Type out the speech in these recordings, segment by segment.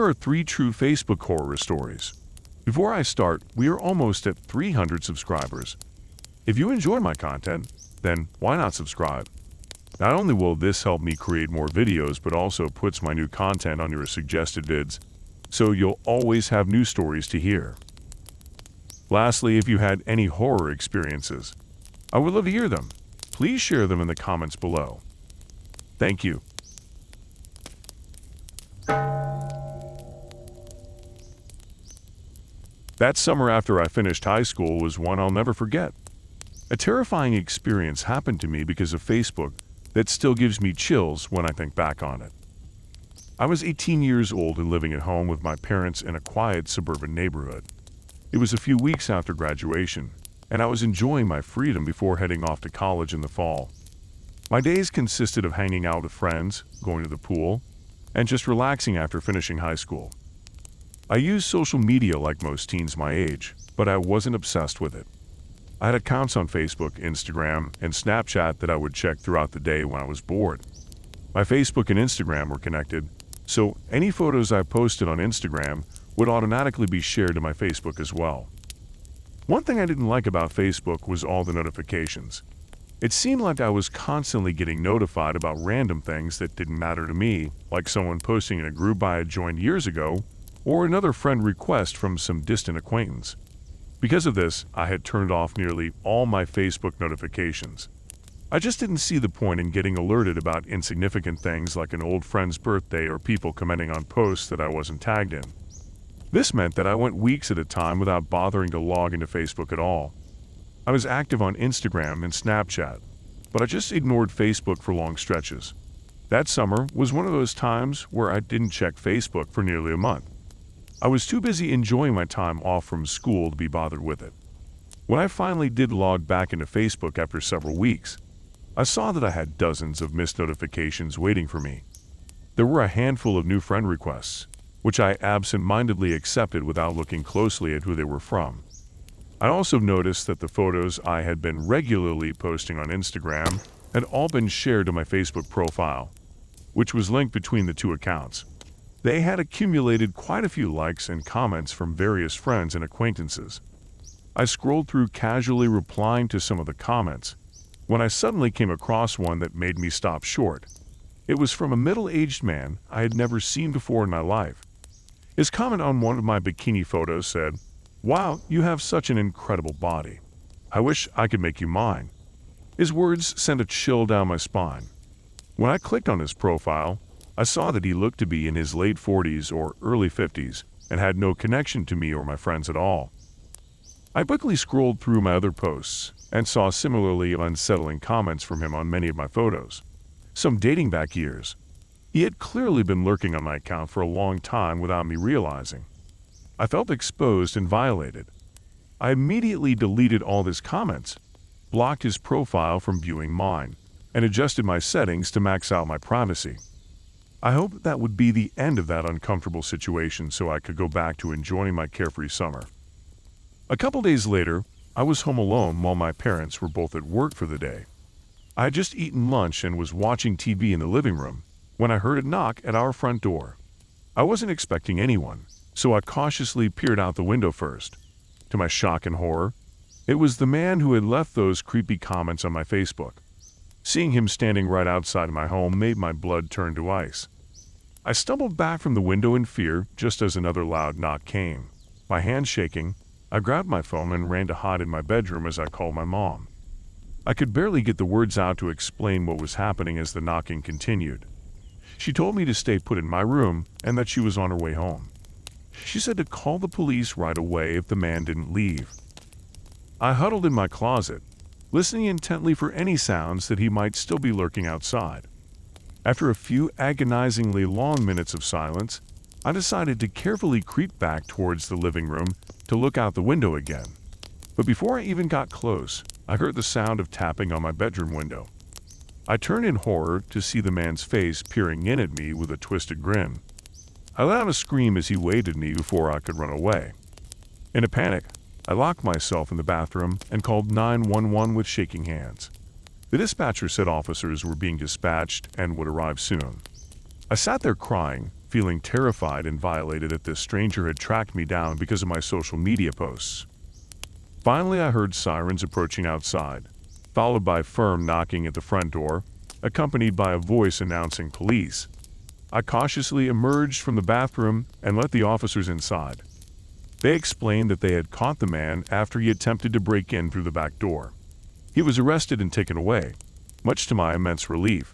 Here are 3 true Facebook horror stories. Before I start, we are almost at 300 subscribers. If you enjoy my content, then why not subscribe? Not only will this help me create more videos, but also puts my new content on your suggested vids, so you'll always have new stories to hear. Lastly, if you had any horror experiences, I would love to hear them. Please share them in the comments below. Thank you. That summer after I finished high school was one I'll never forget. A terrifying experience happened to me because of Facebook that still gives me chills when I think back on it. I was 18 years old and living at home with my parents in a quiet suburban neighborhood. It was a few weeks after graduation, and I was enjoying my freedom before heading off to college in the fall. My days consisted of hanging out with friends, going to the pool, and just relaxing after finishing high school. I used social media like most teens my age, but I wasn't obsessed with it. I had accounts on Facebook, Instagram, and Snapchat that I would check throughout the day when I was bored. My Facebook and Instagram were connected, so any photos I posted on Instagram would automatically be shared to my Facebook as well. One thing I didn't like about Facebook was all the notifications. It seemed like I was constantly getting notified about random things that didn't matter to me, like someone posting in a group I had joined years ago, or another friend request from some distant acquaintance. Because of this, I had turned off nearly all my Facebook notifications. I just didn't see the point in getting alerted about insignificant things like an old friend's birthday or people commenting on posts that I wasn't tagged in. This meant that I went weeks at a time without bothering to log into Facebook at all. I was active on Instagram and Snapchat, but I just ignored Facebook for long stretches. That summer was one of those times where I didn't check Facebook for nearly a month. I was too busy enjoying my time off from school to be bothered with it. When I finally did log back into Facebook after several weeks, I saw that I had dozens of missed notifications waiting for me. There were a handful of new friend requests, which I absent-mindedly accepted without looking closely at who they were from. I also noticed that the photos I had been regularly posting on Instagram had all been shared to my Facebook profile, which was linked between the two accounts. They had accumulated quite a few likes and comments from various friends and acquaintances. I scrolled through casually replying to some of the comments when I suddenly came across one that made me stop short. It was from a middle-aged man I had never seen before in my life. His comment on one of my bikini photos said, "Wow, you have such an incredible body. I wish I could make you mine." His words sent a chill down my spine. When I clicked on his profile, I saw that he looked to be in his late 40s or early 50s and had no connection to me or my friends at all. I quickly scrolled through my other posts and saw similarly unsettling comments from him on many of my photos, some dating back years. He had clearly been lurking on my account for a long time without me realizing. I felt exposed and violated. I immediately deleted all his comments, blocked his profile from viewing mine, and adjusted my settings to max out my privacy. I hoped that would be the end of that uncomfortable situation so I could go back to enjoying my carefree summer. A couple days later, I was home alone while my parents were both at work for the day. I had just eaten lunch and was watching TV in the living room when I heard a knock at our front door. I wasn't expecting anyone, so I cautiously peered out the window first. To my shock and horror, it was the man who had left those creepy comments on my Facebook. Seeing him standing right outside my home made my blood turn to ice. I stumbled back from the window in fear just as another loud knock came. My hands shaking, I grabbed my phone and ran to hide in my bedroom as I called my mom. I could barely get the words out to explain what was happening as the knocking continued. She told me to stay put in my room and that she was on her way home. She said to call the police right away if the man didn't leave. I huddled in my closet, listening intently for any sounds that he might still be lurking outside. After a few agonizingly long minutes of silence, I decided to carefully creep back towards the living room to look out the window again. But before I even got close, I heard the sound of tapping on my bedroom window. I turned in horror to see the man's face peering in at me with a twisted grin. I let out a scream as he waved at me before I could run away. In a panic, I locked myself in the bathroom and called 911 with shaking hands. The dispatcher said officers were being dispatched and would arrive soon. I sat there crying, feeling terrified and violated that this stranger had tracked me down because of my social media posts. Finally, I heard sirens approaching outside, followed by firm knocking at the front door, accompanied by a voice announcing police. I cautiously emerged from the bathroom and let the officers inside. They explained that they had caught the man after he attempted to break in through the back door. He was arrested and taken away, much to my immense relief.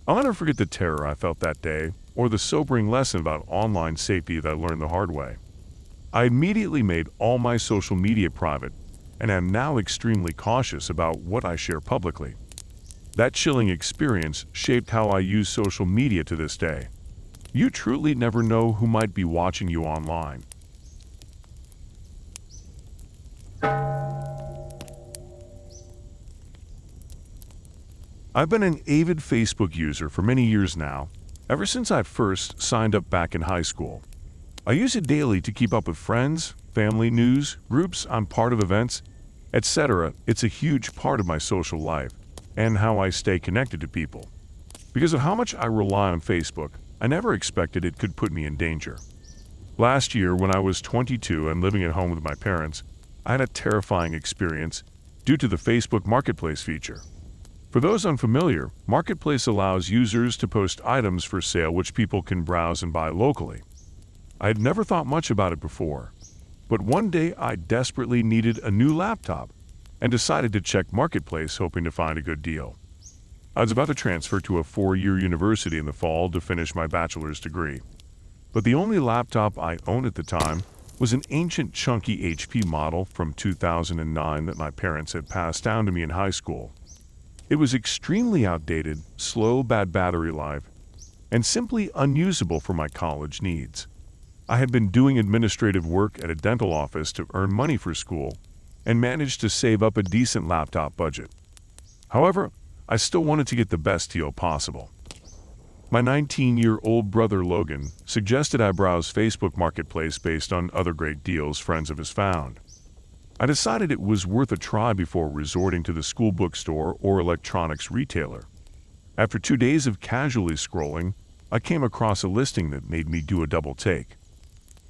I'll never forget the terror I felt that day, or the sobering lesson about online safety that I learned the hard way. I immediately made all my social media private, and am now extremely cautious about what I share publicly. That chilling experience shaped how I use social media to this day. You truly never know who might be watching you online. I've been an avid Facebook user for many years now, ever since I first signed up back in high school. I use it daily to keep up with friends, family, news, groups I'm part of, events, etc. It's a huge part of my social life and how I stay connected to people. Because of how much I rely on Facebook, I never expected it could put me in danger. Last year, when I was 22 and living at home with my parents, I had a terrifying experience due to the Facebook Marketplace feature. For those unfamiliar, Marketplace allows users to post items for sale which people can browse and buy locally. I had never thought much about it before, but one day I desperately needed a new laptop and decided to check Marketplace hoping to find a good deal. I was about to transfer to a 4-year university in the fall to finish my bachelor's degree, but the only laptop I owned at the time was an ancient chunky HP model from 2009 that my parents had passed down to me in high school. It was extremely outdated, slow, bad battery life, and simply unusable for my college needs. I had been doing administrative work at a dental office to earn money for school and managed to save up a decent laptop budget. However, I still wanted to get the best deal possible. My 19-year-old brother Logan suggested I browse Facebook Marketplace based on other great deals friends of his found. I decided it was worth a try before resorting to the school bookstore or electronics retailer. After 2 days of casually scrolling, I came across a listing that made me do a double take.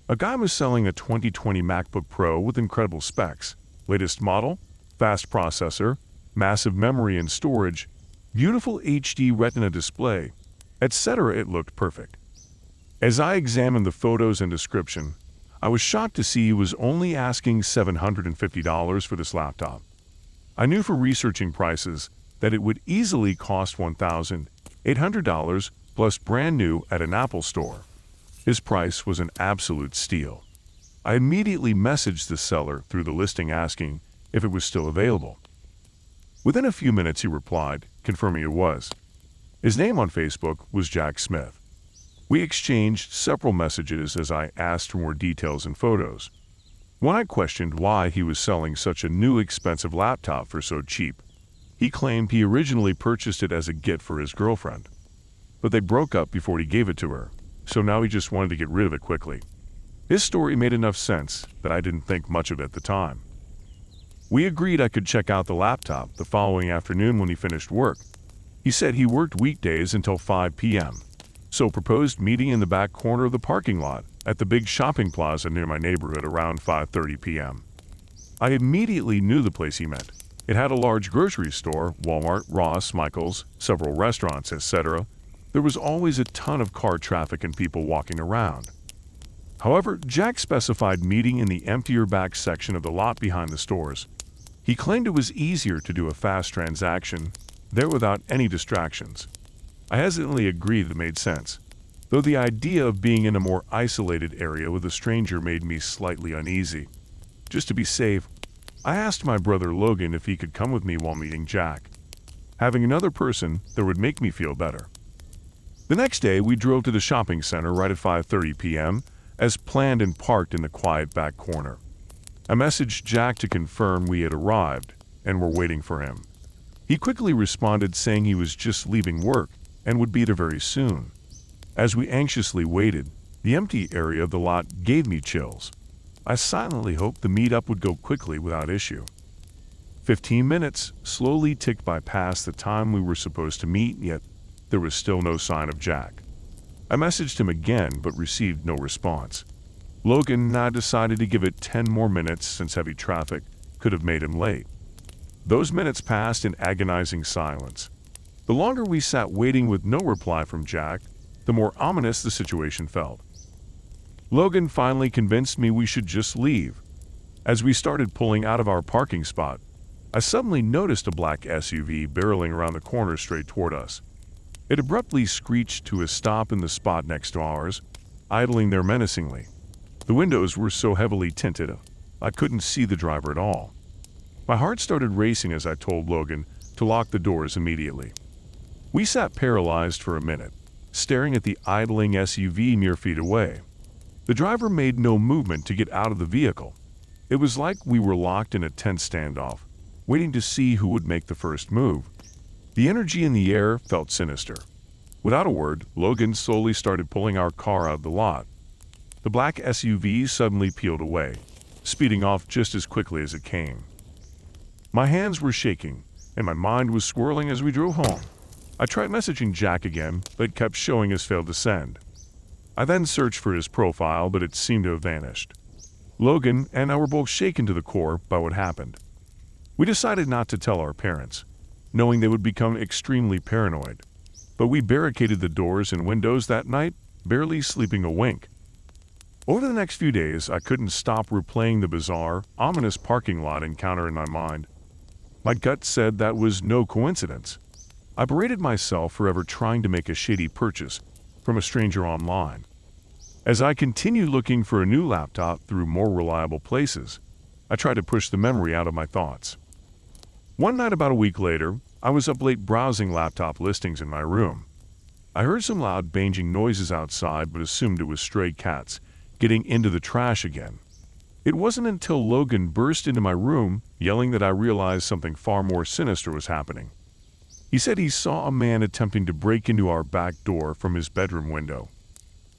A guy was selling a 2020 MacBook Pro with incredible specs, latest model, fast processor, massive memory and storage, beautiful HD Retina display, etc. It looked perfect. As I examined the photos and description, I was shocked to see he was only asking $750 for this laptop. I knew from researching prices that it would easily cost $1,800 plus brand new at an Apple store. His price was an absolute steal. I immediately messaged the seller through the listing asking if it was still available. Within a few minutes he replied, confirming it was. His name on Facebook was Jack Smith. We exchanged several messages as I asked for more details and photos. When I questioned why he was selling such a new expensive laptop for so cheap, he claimed he originally purchased it as a gift for his girlfriend. But they broke up before he gave it to her, so now he just wanted to get rid of it quickly. His story made enough sense that I didn't think much of it at the time. We agreed I could check out the laptop the following afternoon when he finished work. He said he worked weekdays until 5 p.m., so proposed meeting in the back corner of the parking lot at the big shopping plaza near my neighborhood around 5:30 p.m. I immediately knew the place he meant. It had a large grocery store, Walmart, Ross, Michaels, several restaurants, etc. There was always a ton of car traffic and people walking around. However, Jack specified meeting in the emptier back section of the lot behind the stores. He claimed it was easier to do a fast transaction there without any distractions. I hesitantly agreed that it made sense, though the idea of being in a more isolated area with a stranger made me slightly uneasy. Just to be safe, I asked my brother Logan if he could come with me while meeting Jack. Having another person there would make me feel better. The next day, we drove to the shopping center right at 5:30 p.m., as planned and parked in the quiet back corner. I messaged Jack to confirm we had arrived and were waiting for him. He quickly responded saying he was just leaving work and would be there very soon. As we anxiously waited, the empty area of the lot gave me chills. I silently hoped the meetup would go quickly without issue. 15 minutes slowly ticked by past the time we were supposed to meet, yet there was still no sign of Jack. I messaged him again but received no response. Logan and I decided to give it 10 more minutes since heavy traffic could have made him late. Those minutes passed in agonizing silence. The longer we sat waiting with no reply from Jack, the more ominous the situation felt. Logan finally convinced me we should just leave. As we started pulling out of our parking spot, I suddenly noticed a black SUV barreling around the corner straight toward us. It abruptly screeched to a stop in the spot next to ours, idling there menacingly. The windows were so heavily tinted, I couldn't see the driver at all. My heart started racing as I told Logan to lock the doors immediately. We sat paralyzed for a minute, staring at the idling SUV mere feet away. The driver made no movement to get out of the vehicle. It was like we were locked in a tense standoff, waiting to see who would make the first move. The energy in the air felt sinister. Without a word, Logan slowly started pulling our car out of the lot. The black SUV suddenly peeled away, speeding off just as quickly as it came. My hands were shaking, and my mind was swirling as we drove home. I tried messaging Jack again, but it kept showing us failed to send. I then searched for his profile, but it seemed to have vanished. Logan and I were both shaken to the core by what happened. We decided not to tell our parents, knowing they would become extremely paranoid. But we barricaded the doors and windows that night, barely sleeping a wink. Over the next few days, I couldn't stop replaying the bizarre, ominous parking lot encounter in my mind. My gut said that was no coincidence. I berated myself for ever trying to make a shady purchase from a stranger online. As I continued looking for a new laptop through more reliable places, I tried to push the memory out of my thoughts. One night about a week later, I was up late browsing laptop listings in my room. I heard some loud banging noises outside but assumed it was stray cats getting into the trash again. It wasn't until Logan burst into my room, yelling, that I realized something far more sinister was happening. He said he saw a man attempting to break into our back door from his bedroom window.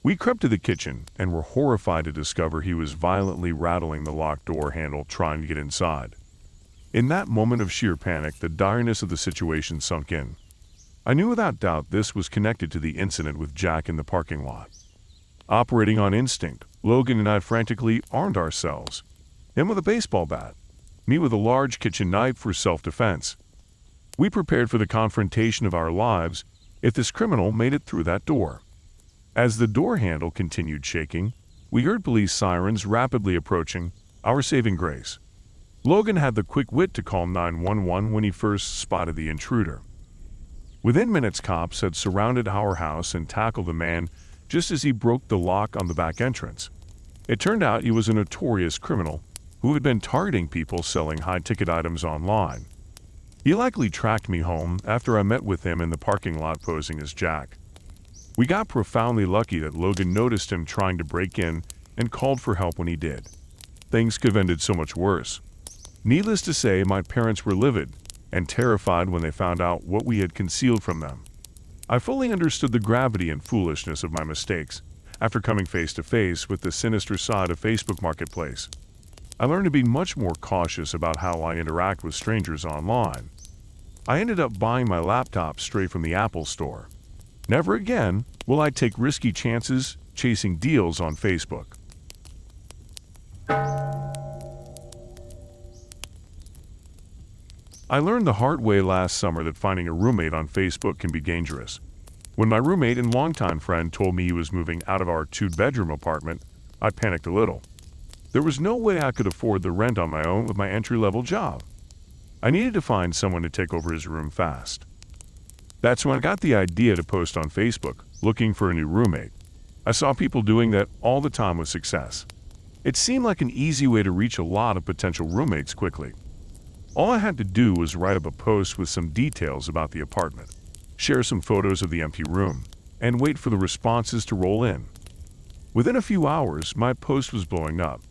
We crept to the kitchen and were horrified to discover he was violently rattling the locked door handle trying to get inside. In that moment of sheer panic, the direness of the situation sunk in. I knew without doubt this was connected to the incident with Jack in the parking lot. Operating on instinct, Logan and I frantically armed ourselves, him with a baseball bat, me with a large kitchen knife for self-defense. We prepared for the confrontation of our lives if this criminal made it through that door. As the door handle continued shaking, we heard police sirens rapidly approaching, our saving grace. Logan had the quick wit to call 911 when he first spotted the intruder. Within minutes, cops had surrounded our house and tackled the man just as he broke the lock on the back entrance. It turned out he was a notorious criminal who had been targeting people selling high-ticket items online. He likely tracked me home after I met with him in the parking lot posing as Jack. We got profoundly lucky that Logan noticed him trying to break in and called for help when he did. Things could have ended so much worse. Needless to say, my parents were livid and terrified when they found out what we had concealed from them. I fully understood the gravity and foolishness of my mistakes after coming face to face with the sinister side of Facebook Marketplace. I learned to be much more cautious about how I interact with strangers online. I ended up buying my laptop straight from the Apple Store. Never again will I take risky chances chasing deals on Facebook. I learned the hard way last summer that finding a roommate on Facebook can be dangerous. When my roommate and longtime friend told me he was moving out of our 2-bedroom apartment, I panicked a little. There was no way I could afford the rent on my own with my entry-level job. I needed to find someone to take over his room fast. That's when I got the idea to post on Facebook, looking for a new roommate. I saw people doing that all the time with success. It seemed like an easy way to reach a lot of potential roommates quickly. All I had to do was write up a post with some details about the apartment, share some photos of the empty room, and wait for the responses to roll in. Within a few hours, my post was blowing up.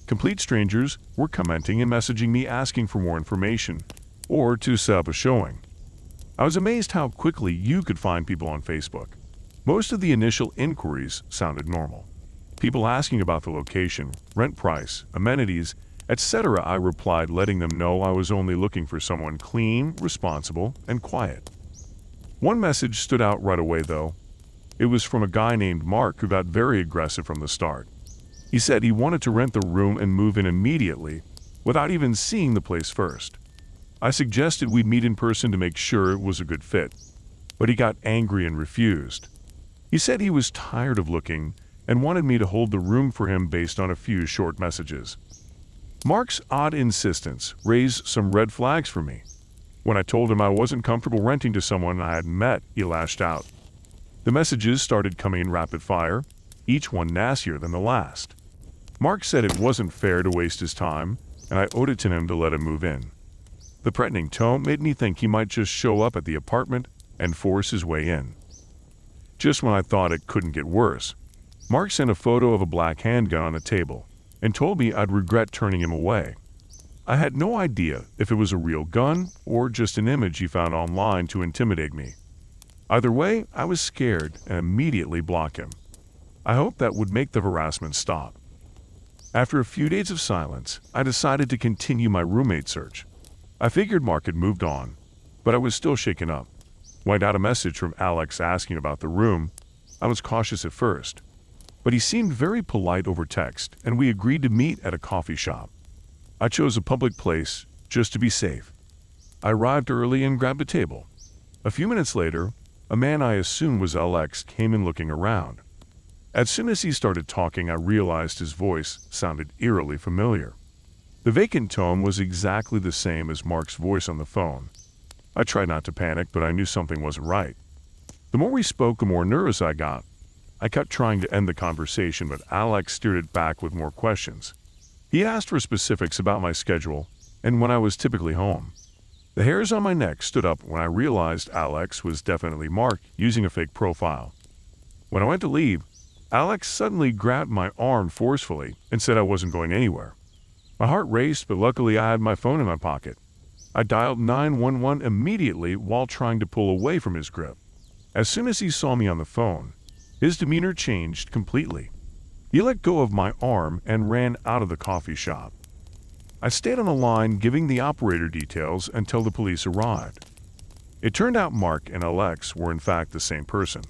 Complete strangers were commenting and messaging me asking for more information or to set up a showing. I was amazed how quickly you could find people on Facebook. Most of the initial inquiries sounded normal. People asking about the location, rent price, amenities, etc. I replied, letting them know I was only looking for someone clean, responsible, and quiet. One message stood out right away though. It was from a guy named Mark who got very aggressive from the start. He said he wanted to rent the room and move in immediately, without even seeing the place first. I suggested we meet in person to make sure it was a good fit, but he got angry and refused. He said he was tired of looking and wanted me to hold the room for him based on a few short messages. Mark's odd insistence raised some red flags for me. When I told him I wasn't comfortable renting to someone I hadn't met, he lashed out. The messages started coming in rapid fire, each one nastier than the last. Mark said it wasn't fair to waste his time, and I owed it to him to let him move in. The threatening tone made me think he might just show up at the apartment and force his way in. Just when I thought it couldn't get worse, Mark sent a photo of a black handgun on the table and told me I'd regret turning him away. I had no idea if it was a real gun or just an image he found online to intimidate me. Either way, I was scared and immediately blocked him. I hoped that would make the harassment stop. After a few days of silence, I decided to continue my roommate search. I figured Mark had moved on, but I was still shaken up. When I got a message from Alex asking about the room, I was cautious at first, but he seemed very polite over text, and we agreed to meet at a coffee shop. I chose a public place just to be safe. I arrived early and grabbed a table. A few minutes later, a man I assumed was Alex came in looking around. As soon as he started talking, I realized his voice sounded eerily familiar. The vacant tone was exactly the same as Mark's voice on the phone. I tried not to panic, but I knew something wasn't right. The more we spoke, the more nervous I got. I kept trying to end the conversation, but Alex steered it back with more questions. He asked for specifics about my schedule and when I was typically home. The hairs on my neck stood up when I realized Alex was definitely Mark using a fake profile. When I went to leave, Alex suddenly grabbed my arm forcefully and said I wasn't going anywhere. My heart raced, but luckily I had my phone in my pocket. I dialed 911 immediately while trying to pull away from his grip. As soon as he saw me on the phone, his demeanor changed completely. He let go of my arm and ran out of the coffee shop. I stayed on the line giving the operator details until the police arrived. It turned out Mark and Alex were in fact the same person.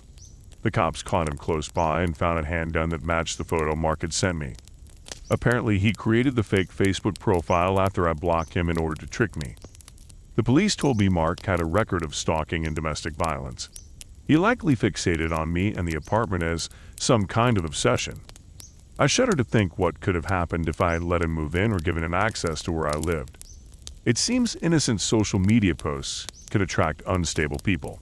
The cops caught him close by and found a handgun that matched the photo Mark had sent me. Apparently, he created the fake Facebook profile after I blocked him in order to trick me. The police told me Mark had a record of stalking and domestic violence. He likely fixated on me and the apartment as some kind of obsession. I shudder to think what could have happened if I had let him move in or given him access to where I lived. It seems innocent social media posts could attract unstable people.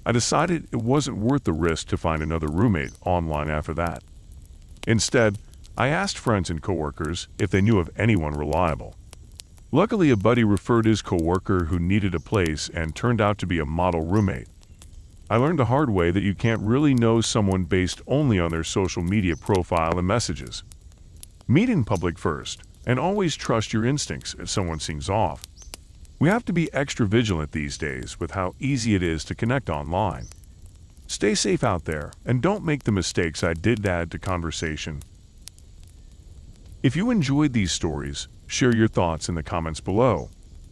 I decided it wasn't worth the risk to find another roommate online after that. Instead, I asked friends and coworkers if they knew of anyone reliable. Luckily, a buddy referred his coworker who needed a place and turned out to be a model roommate. I learned the hard way that you can't really know someone based only on their social media profile and messages. Meet in public first, and always trust your instincts if someone seems off. We have to be extra vigilant these days with how easy it is to connect online. Stay safe out there, and don't make the mistakes I did add to conversation. If you enjoyed these stories, share your thoughts in the comments below.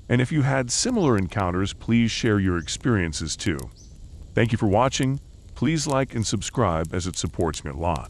And if you had similar encounters, please share your experiences too. Thank you for watching. Please like and subscribe as it supports me a lot.